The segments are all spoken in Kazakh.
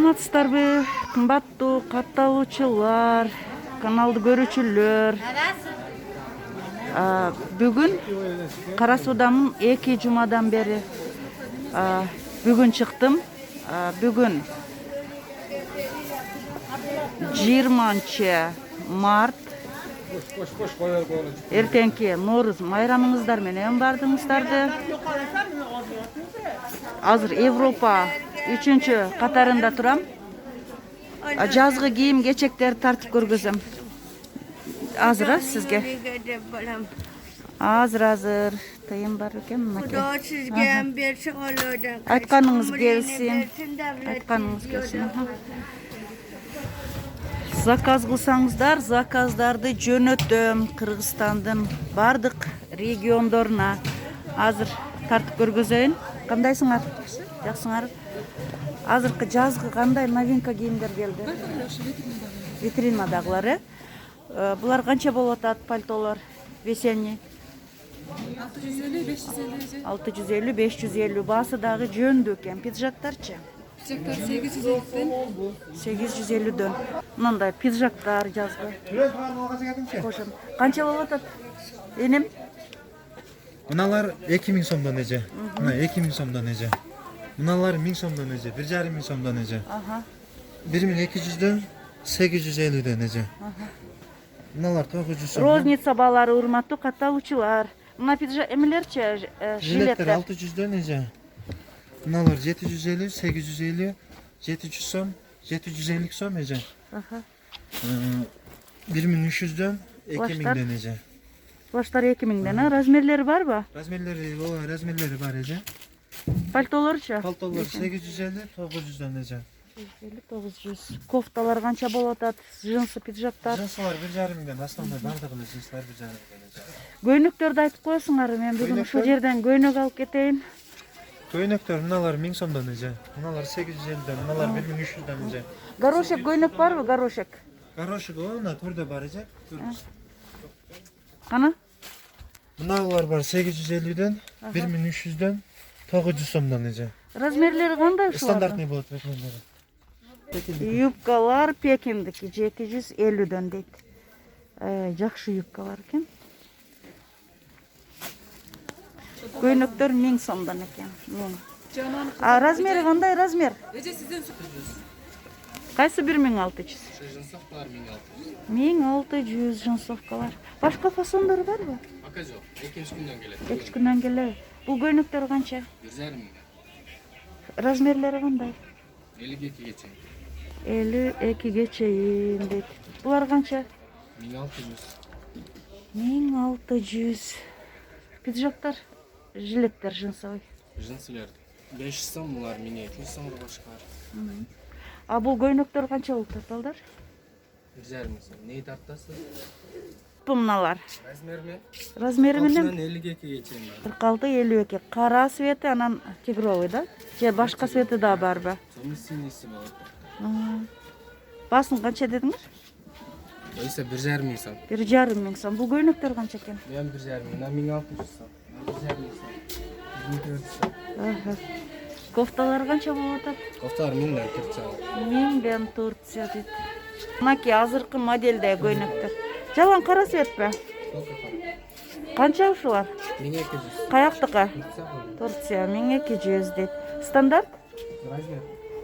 Саламатсыздарбы, кымбаттуу катталуучулар, каналды көрүүчүлөр. Бүгүн Кара Суудамын 2 жумадан бери бүгүн чыктым. Бүгүн 20 март. Эртеңки Нооруз майрамыңыздар менен бардыңыздарды. Азыр Европа 3-чү катарында турам. Жазгы кийим кечектерди тартып көргөзөм. Азыр сизге. Азыр тыйым бар экен мынакей. Кудо сизге берсе олода. Айтканыңыз келсин. Заказ кылсаңыздар, заказдарды жөнөтөм Кыргызстандын бардык региондоруна. Азыр тартып көргөзөйүн. Кандайсыңар? Жаксыңар? Азыркы жазгы кандай новинка кийимдер келди? Витринадагылар, Булар канча болуп атат пальтолор? Весенний 650-550. Баасы дагы жөндүү экен. Пиджактарчы? Пиджактар 850'den. 850'дөн. Мындай пиджактар жазгы. Кошум. Канча болуп атат? Энем? Мыналар 2000 сомдон эже. Мына 2000 сомдон эже. Мыналар 1000 сомдон эже, 1500 сомдон эже. 1200'дөн 850'ден эже. Мыналар 900 сом. Розница баалары, урматтуу катталуучулар. Мына пиджак эмелерчи, Жилеттер жилеттер 600'дөн эже. Мыналар 750, 850, 700 сом, 750 сом эже. 1300'дөн 2000'ден эже. Баштар 2000'ден, размерлери барбы? Размерлери бар эже. Пальтолорчу? Пальтолор 850, 900'дөн эже. 900. Кофталар канча болуп атат? Джинсы, пиджактар? Жынсылар 1500'ден, основной бардыгы эле жынсылар 1500'ден эже. Көйнөктөрдү айтып коесуңар, мен бүгүн ушул жерден көйнөк алып кетейин. Көйнөктөр мыналар 1000 сомдон эже. Мыналар 850'ден, мыналар 1300'дөн эже. Горошек көйнөк барбы, горошек? Горошек мына түрдө бар эже. Кана? Мыналар бар 850'ден, 1300'дөн, 900 сомдон эже. Размерлери кандай ушулардын? Стандартный болот размерлери. Юбкалар Пекиндики 750'дөн дейт. Жакшы юбкалар экен. Көйнөктөр 1000 сомдон экен. Размери кандай размер? Эже сизден 900. Кайсы 1600? Жынсовкалар 1600. 1600 жынсовкалар. Башка фасондору барбы? Пока жок. 2 күндөн келет. 2 күндөн келеби? Бул көйнөктөр канча? 1,5 Размерлери кандай? 52 чейин. 52 чейин дейт. Булар канча? 1600. 1600. Пиджактар, жилеттер жынсовый. Жынсылар 500 сом, булар 1200 сомго башкалар. Бул көйнөктөр канча болуп таталдар? 1,5 сом. Неyi тартасыз? Мыналар. Размерме? Размери менен 52 чейин бар. 46-52. Кара цвети, анан тигровый, да? Же башка цвети да барбы? Соны синийси болот. Баасын канча дедиңер? Oysa 1,5 сом. 1,5 сом. Бул көйнөктөр канча экен? Мен 1,5, мына 1600 сом. 1,5 сом. 1400 сом. Кофталар канча болуп атат? Кофталар 1400 сом. 1400 дейт. Мынакей азыркы моделде көйнөктөр. Жалаң кара цветпи? Канча ушулар? 1200. Каяктыкы? Турция 1200 дейт. Стандарт? Размер.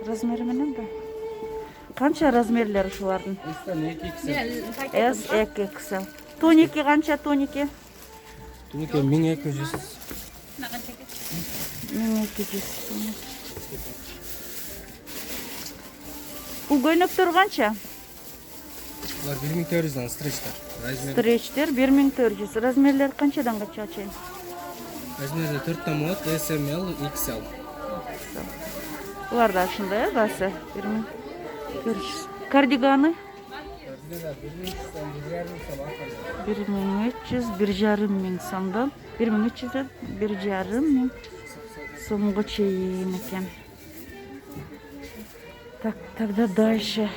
Размери менен да. Канча размерлер ушулардын? S 2 XL. Туники канча туники? Туники 1200. 1200. Бул көйнөктөр канча? Булар 1400'дан стречтер. Размер. Стречтер 1400. Размерлер канчадан канчага чейин? Размери 4 болот, S, M, L, XL. Булар да ушундай, баасы 1400. Кардиганы? 1300, 1,5 сомдон. 1300, 1,5 сомго чейин экен. Так, тогда дальше.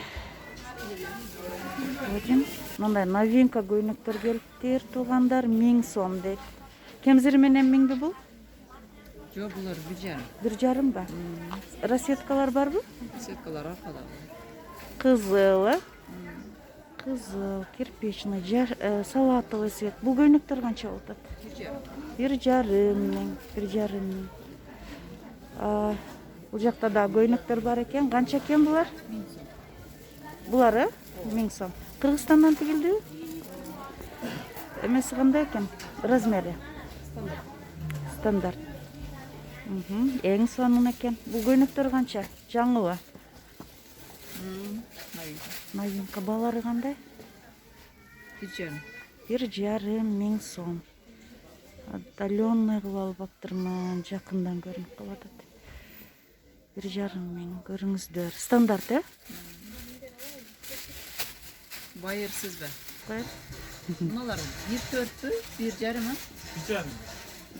Мындай новинка көйнөктөр келиптир, туугандар 1000 сом дейт. Кемзири менен 1000 бул? Жоқ, бұлар bir жарым. 1,5 ба? Расветкалар барбы? Сеткалар арқада. Кызыл, кызыл, кирпичный, салатовый свет. Бул көйнөктөр канча болот? 1,5 миң, 1,5 миң. Бул жакта да көйнөктөр бар экен. Канча экен булар? Булар 1000 сом. Кыргызстандан тигилдиби? Эмеси кандай экен? Размери? Стандарт. Эң сонун экен. Бул көйнөктөр канча? Жаңыбы? Новинка. Балары кандай? 1,5 миң сом. Отдаленный кылып албаптырмын, жакындан көрүнүп калат. 1,5 миң көрүңүздөр. Стандарт, Байырсыз ба? Байыр. Мыналар 1,4 бі, 1,5 мі?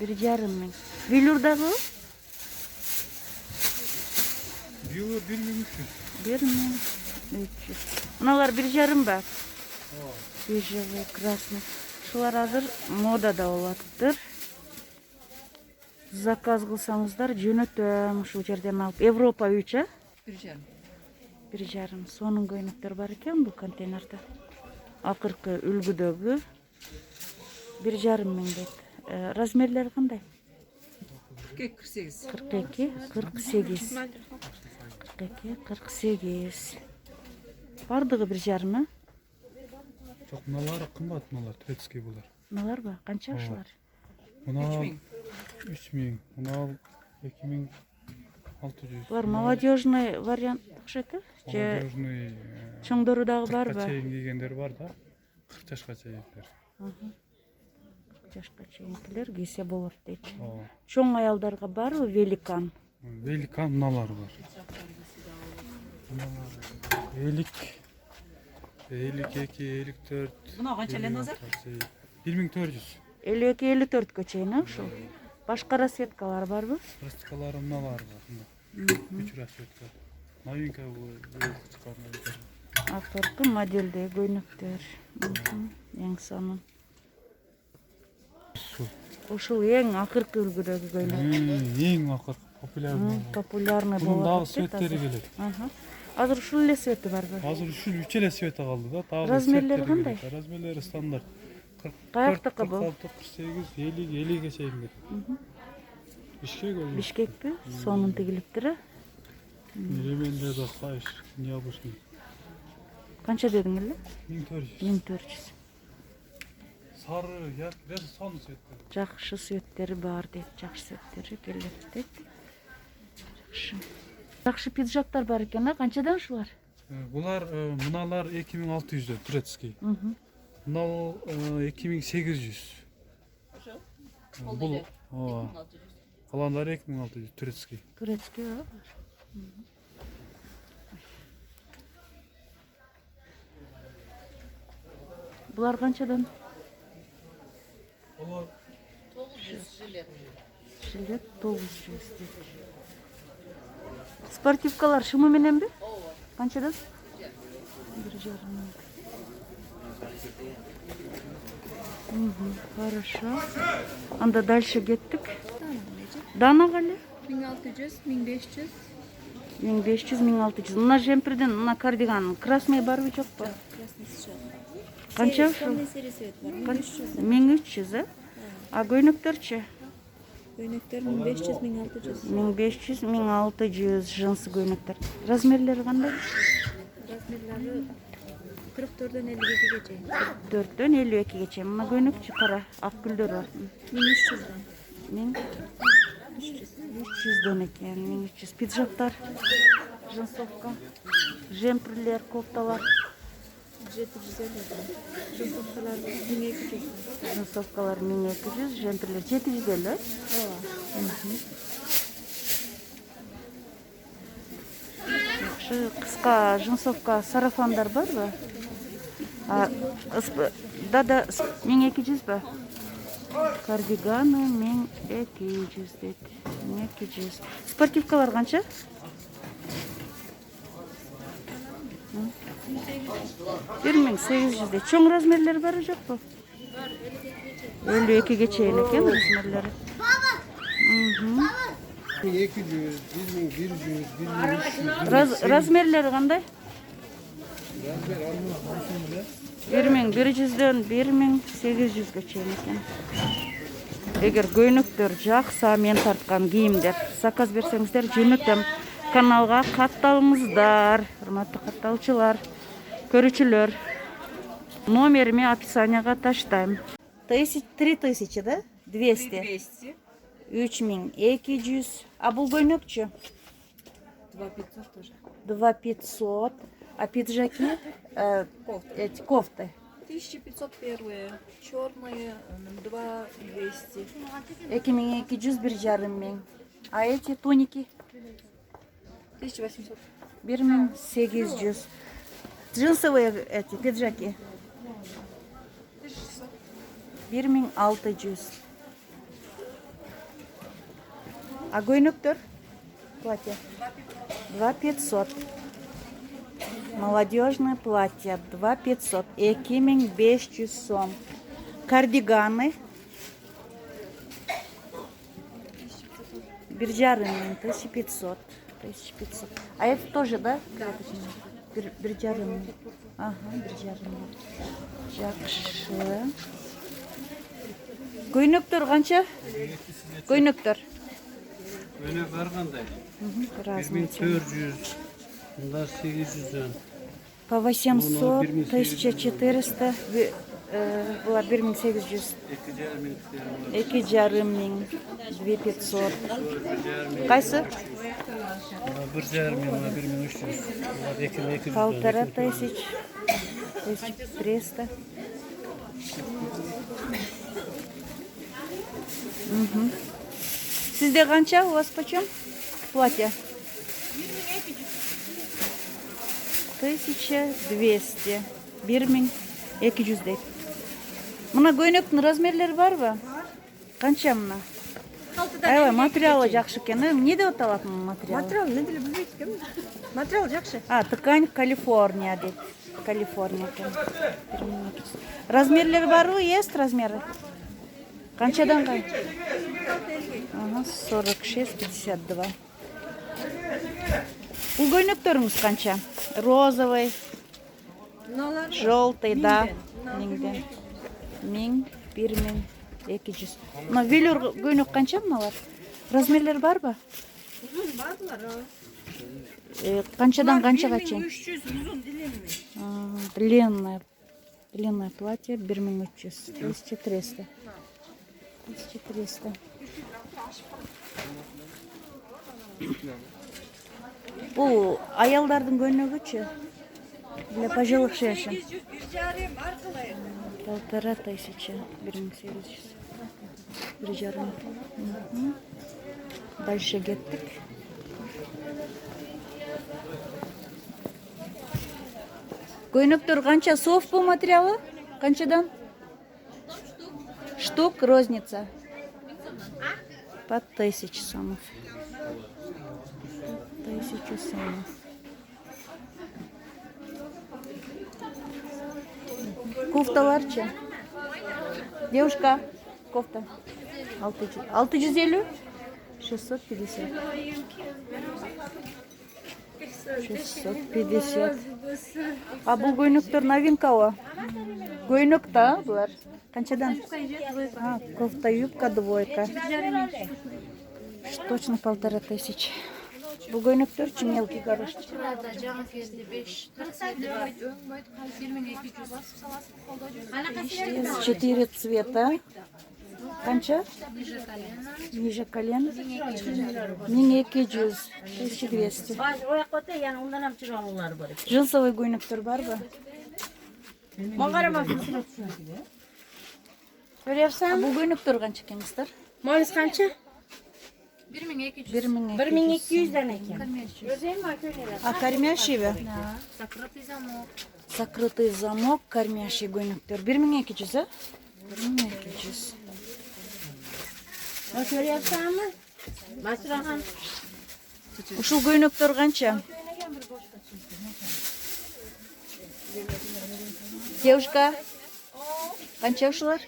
1,5 миң. Велюрдагы? Бюло 1,300. 1,300. Мыналар 1,5 ба? Бежевый, красный. Шулар азыр модада болуптур. Заказ кылсаңыздар жөнөтөм ушул жерден алып. Европа 3, 1,5. 1,5. Сонун көйнөктөр бар экен бул контейнерде. Акыркы үлгүдөгү 1,5 миң дейт. Размерлери кандай? 42, 48. 42, 48. 42, 48. Бардыгы 1,5 миң? Жоқ, мыналары қымбат, мыналар турецкий булар. Мыналар ба? Канча ушулар? Мынау 3000, мынау 2600. Булар молодежный вариант окшойт же? Молодежный Чоңдору дагы бар 40 ба? чейин кийгендер бар да. 40 жашка чейиндер. Жашка чейинкилер кийсе болот дейт. Ооба. Чоң аялдарга барбы великан? Великан мыналар бар. 52, 54. Мына қанша лен азыр? 1400. 52-54 чейин ушул. Башка расветкалар барбы? Пластикалары мыналар бар. 3 расветка. Новинка бул чыккан. Акыркы модельдеги көйнөктөр. Эң сонун. Ушул эң акыркы үлгүдөгү көйнөк. Эң акыркы популярный. Популярный Bunun болуп daha атат. svetleri gelir. Азыр ушул эле свети барбы? Hazır şu 3 ele sveti kaldı da. Daha Размерлери svetleri кандай? gelir. Razmerleri standart. 44, Каяктыкы бул? 46, 48, 50, 50'ye çeyin gelir. Bişkek öyle. Бишкекпи? Сонун тигилиптир. Yemen'de de sayış. Необычный. Канча дедиң эле? 1400. 1400. Sarı, ya, biraz son svetleri. Жакшы светтери бар дейт. Жакшы светтери келет дейт. Жакшы. Жакшы пиджактар бар экен, канчадан ушулар? Bunlar, mınalar 2600'de Turetski. Mınal 2800. Bu, kalanlar 2600 Turetski. Турецкий бар. Булар канчадан? Onlar Жилет 900 дейт. Спортивкалар шымы мененби? Канчадан? 1,5 миң. Хорошо. Анда дальше кеттик. Дана кале? 1600, 1500. 1500, 1600. Мына жемпирден, мына кардиган красный барбы жокпу? Красный сейчас. Канча ушул? Полный серия свет бар. 1300. 1300, а көйнөктөрчү? Көйнөктөр 1500, 1600. 1500, 1600 жынсы көйнөктөр. Размерлери кандай? Размерлары 44-дөн 52-ге чейин. 4-төн 52-ге чейин. Мына көйнөкчү кара, ак гүлдөр бар. 1300'dan. 1300дөн экен, 1300. Пиджактар, жынсовка, жемпирлер, кофталар. 750'dan. Жынсовкалар 1200. Жынсовкалар 1200, жемпирлер 750. Ооба. Жакшы, кыска жынсовка сарафандар барбы? Да, 1200 ба? Кардиганы 1200 дейт. 1200. Спортивкалар канча? 1800 дейт. Чоң размерлери барбы жокпу? 52-ге чейин экен размерлери. Мгм. 200, 1100, 1300. Размерлері қандай? 1100-ден 1800-ге чейін екен. Егер көйнектер жақса, мен тартқан киімдер заказ берсеңіздер, жөнөтөм. Каналға катталыңыздар, урматтуу катталчылар, көрүүчүлөр. Номерimi описанияға таштайм. 3000, да? 200. 200. 3200. А бұл көйнөкчү? 2500 тоже. 2500. А пиджаки? Эти кофты. 1500 первые, черные 2200. 2200, 1,5 А эти туники? 1800. 1800. Джинсовые эти пиджаки? 1600. А көйнөктөр? Платье? 2500. Молодежное платье 2500. 2500 сом. Кардиганы? 1,5 1500. 1500. А это тоже, да? Биржарым. Ага, биржарым. Жақшы. Көйнөктөр канча? Көйнөктөр. Көйнек бар қандай? Разный. 1400, мында 800-ден. По 800, 1400, бұлар 1800. 2,5 мың, 2500. Қайсы? 1,5 мыңға 1300. 1500, 1300. Sizde қанша? У вас почем? Платье? 1200. 1200 дейт. Мына көйнөктүн размерлери барбы? Канча мына? Аябай материалы жакшы экен. Эмне деп аталат мына материал? Материал не деле билбейт экенмин. Материал жакшы. Ткань Калифорния дейт. Калифорния экен. Размерлери барбы? Есть размеры? Канчадан кай? 46-52. Бул көйнөктөрүңүз канча? Розовый, желтый, да. 1000. 1200. Мына велюр көйнөк канча мыналар? Размерлери барбы? Канчадан канчага чейин? 1300 uzun dilimli. Длинное платье 1300. 1300. 1300. Бул аялдардын көйнөгүчү? Для пожилых женщин. 800, 1,5 аркылы. 1500. 1800. 1,5. Дальше кеттик. Көйнөктөр канча? Софт бул материалы? Канчадан? Штук розница. По 1000 сомов. 1000 сомов. Кофталарчы? Девушка, кофта. 600. 650? 650. 650. А бул көйнөктөр новинкабы? Көйнөк да булар. Канчадан? Кофта юбка двойка. Точно 1500. Бул көйнөктөрчү мелкий горошек. 4 цвета. Канча? Ниже колен. 1200. 1200. Джинсовый көйнөктөр барбы? Көрөсөң, Бул көйнөктөр канча экен кыздар? Маңыз қанша? 1200. 1200-ден екен. А кормящийбы? Закрытый замок, кормящий көйнөктөр. 1200, а? 1200. Көрөсөңмү? Масырахан. Ушул көйнөктөр канча? Девушка, канча ушулар?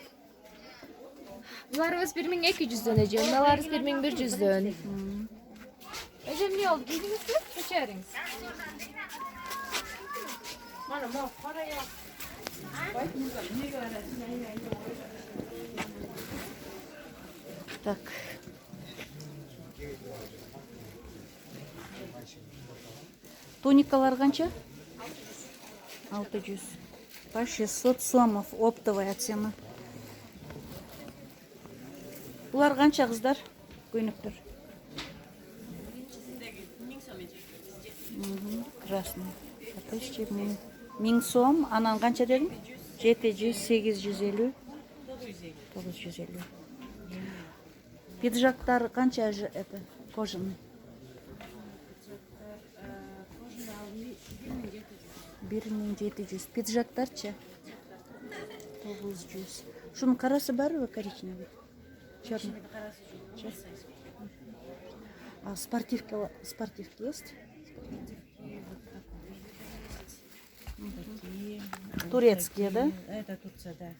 Bunlarımız 1200'den Ece. Bunlarımız 1100'den. Ece ne oldu? Giydiniz mi? Geçeriniz. Так. Туникалар қанша? 600. По 600 сомов оптовая цена. Бұлар қанша қыздар? Көйнектер. Красный. 1000 сом. Анан қанша дедің? 700, 850. 950. Пиджактар қанша это кожаный? 1700. Пиджактарча? 900. Шунun қарасы бар ба, коричневый? Черный. А спортивки есть? Турецкие, да? Это Турция, да.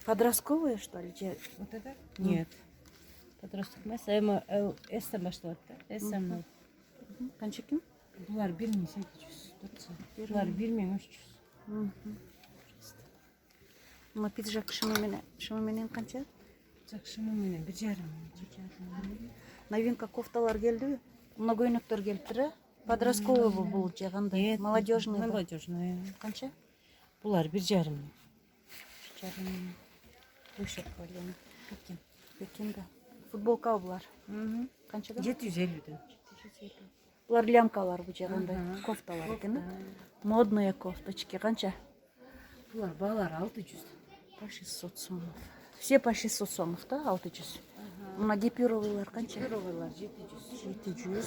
Подростковые, что ли? Вот это? Нет. Подросток емес, эстен башталады да. Эстен. Қанша екен? Бұлар 1800 Турция. Бұлар 1300. Мына пиджак шамаменен қанша? Шамаменен 1,5. Новинка кофталар келді. Мына көйнектер келді. Подростковый бұл қандай? Молодежный. Молодежный. Қанша? Бұлар 1,5. Выше колено. Пекин, да. Футболка бұлар. Қаншада? 750. Бұлар лямкалар бұл қандай? Кофталар екен. Модные кофточки. Қанша? Бұлар балар 600. По 600 сомов. Все по 600 сомов, да? 600. Мына гипюровыйлар қанша? Гипюровыйлар 700. 700.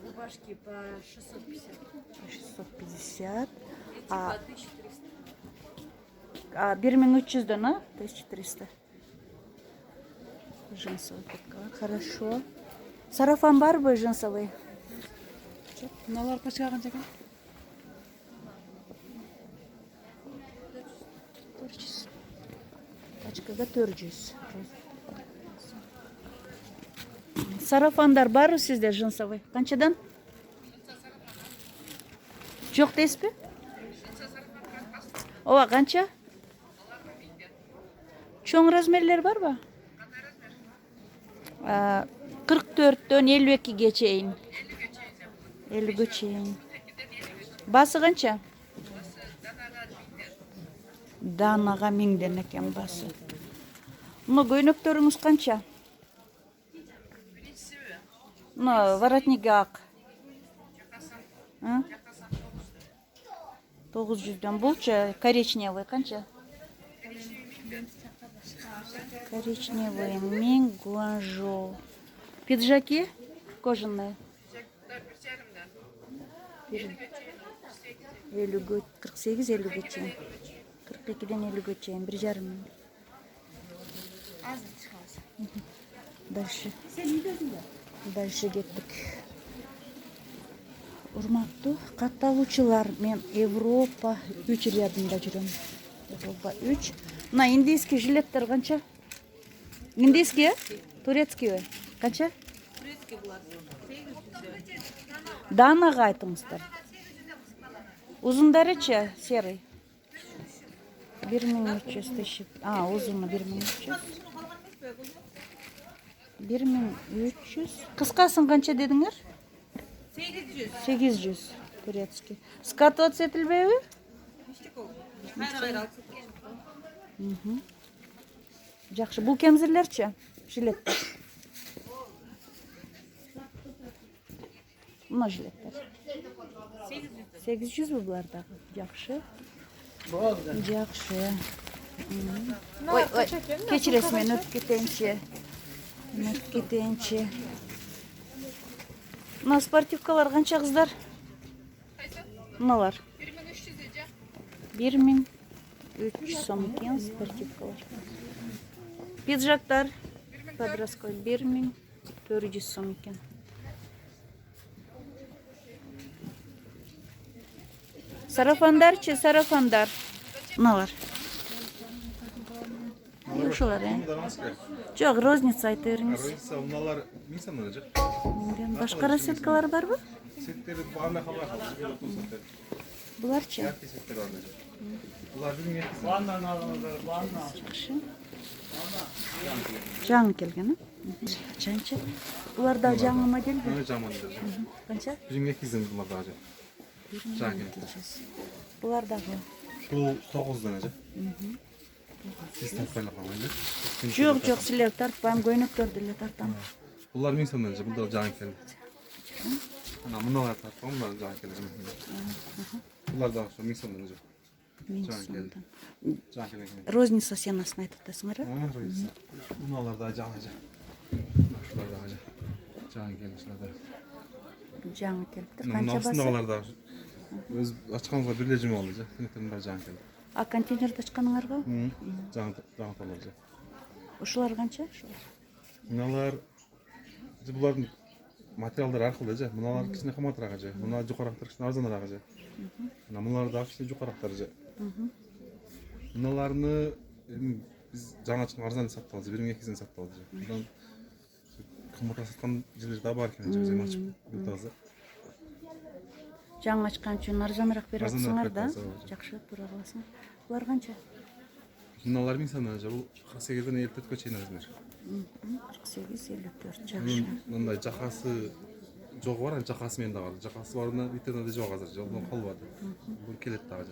Рубашки по 650. По 650. А 1300'ден, а? 1300. Джинсовый курткалар. Хорошо. Сарафан бар бы джинсовый? Bunlar kaça қанша екен? 400. Пачкага 400. Сарафандар бар сізде джинсовый? Қаншадан? Жоқ дейсіз бе? Ова қанша? Чоң размерлер бар ба? 44'тен 52'ge чейін. 50'ge чейін. Басы қанша? Данаға 1000'ден екен басы. Мұны көйнектеріңіз қанша? Мұны воротнигі ақ. 900'ден. Бұлча коричневый қанша? Коричневый, 1000 гуанжоу. Пиджаки кожаные. 48-50'ge чейін. 42'ден 50'ge чейін. 1,5. Дальше. Дальше кеттік. Урматтуу катталуучулар, мен Европа 3 рядында жүрөм. Европа 3. Мына индийский жилеттер канча? Индийский, турецкий канча? Турецкий булар. 800. Данага айтыңыздар. Узундарычы серый. 1300. Узуну 1300. 1300. Кыскасын канча дедиңер? 800. 800 турецкий. Скатываться етілбейбі? Хайра. Жақшы. Бұл кемзірлерчі? Жилеттер. Мұна жилеттер. 800 бұлардағы. Жақшы. Жақшы. Ой, кечірес мен өтіп кетейінші. Мына спортивкалар қанша қыздар? Мыналар? 1300 сом екен спортивкалар. Пиджактар подростковый 1400 сом екен. Сарафандарчы, сарафандар. Мыналар? ушулар, Bunlar nasıl ki? Жок, розница айта бериңиз. Araysa bunlar insan olacak. Башка рассеткалар барбы? Setleri bağına hava kalacak. Otuz setleri. Буларчы? Erkek setleri olacak. Bunlar bizim yetkisi. Жакшы. Жаңы келген, Канча? Булар да жаңы моделби? Ne zaman olacak? Канча? Bizim yetkisi bunlar da olacak. Can geldi. Булар дагы. Şu 9'dan olacak. Siz tatmayla kalmayacak. Жок, силер тартпайм, көйнөктөрдү эле тартам. Bunlar insan olacak. Bunlar can geldi. Ana bunlar tatma. Bunlar can geldi. Bunlar da şu insan olacak. Can geldi. Can geldi. Розница сенасын айтып атасыңар, э? Bunlar da can olacak. Şunlar da olacak. Can geldi. Şunlar da. Жаңы келиптир. Bunun Канча aslında басы? var da. Öz açkanlığa birleşimi olacak. Sineklerin bir can geldi. А контейнерди ачканыңарбы? Can olacak. Ушулар канча? Ушулар. Bunlar buların materialları arkalı olacak. Bunlar kişine kamatlar olacak. Bunlar yukarıklar kişine arzanlar olacak. Bunlar da kişine yukarıklar olacak. Bunlarını biz can açın arzanı sattı alacak. Birim ikisini sattı alacak. Bundan kımata satkan cilir daha var ki. Bizim açıp yurtazı. Жаңы ачкан үчүн арзаныраак берип Арзаныраак атсаңар да. берип атсаңар. Жакшы, туура кыласың. Булар канча? Bunlar bin sana olacak. Bu 48'den 54'e çeyin razmer. 48, 54. Жакшы. Bunday cakası çok var. Cakası mende var. Cakası var. Bir tane de çok hazır. Yoldan kol vardı. Bu kelet dağıcı.